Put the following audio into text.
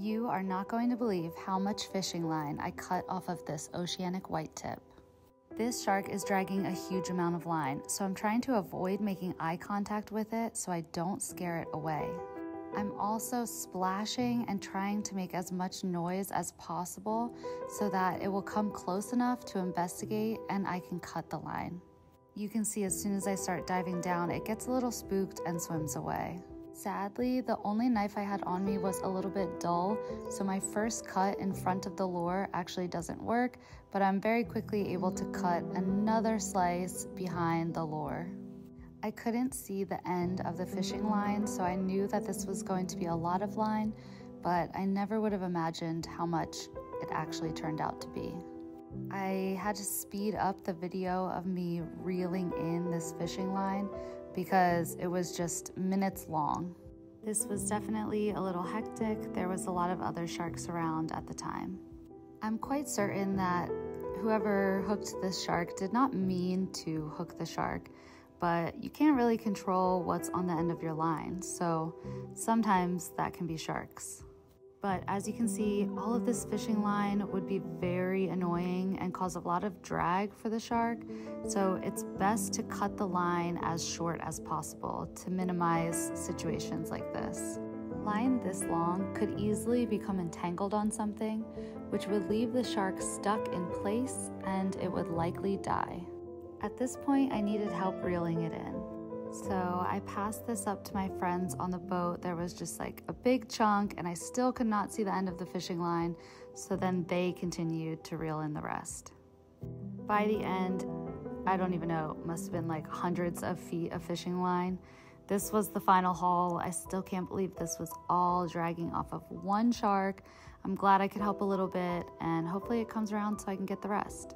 You are not going to believe how much fishing line I cut off of this oceanic white tip. This shark is dragging a huge amount of line, so I'm trying to avoid making eye contact with it so I don't scare it away. I'm also splashing and trying to make as much noise as possible so that it will come close enough to investigate and I can cut the line. You can see as soon as I start diving down, it gets a little spooked and swims away. Sadly, the only knife I had on me was a little bit dull, so my first cut in front of the lure actually doesn't work, but I'm very quickly able to cut another slice behind the lure. I couldn't see the end of the fishing line, so I knew that this was going to be a lot of line, but I never would have imagined how much it actually turned out to be. I had to speed up the video of me reeling in this fishing line because it was just minutes long. This was definitely a little hectic. There was a lot of other sharks around at the time. I'm quite certain that whoever hooked this shark did not mean to hook the shark, but you can't really control what's on the end of your line, so sometimes that can be sharks. But as you can see, all of this fishing line would be very annoying and cause a lot of drag for the shark, so it's best to cut the line as short as possible to minimize situations like this. Line this long could easily become entangled on something, which would leave the shark stuck in place and it would likely die. At this point, I needed help reeling it in. So I passed this up to my friends on the boat. There was just like a big chunk and I still could not see the end of the fishing line, so then they continued to reel in the rest. By the end, I don't even know, it must have been like hundreds of feet of fishing line. This was the final haul. I still can't believe this was all dragging off of one shark. I'm glad I could help a little bit, and hopefully it comes around so I can get the rest.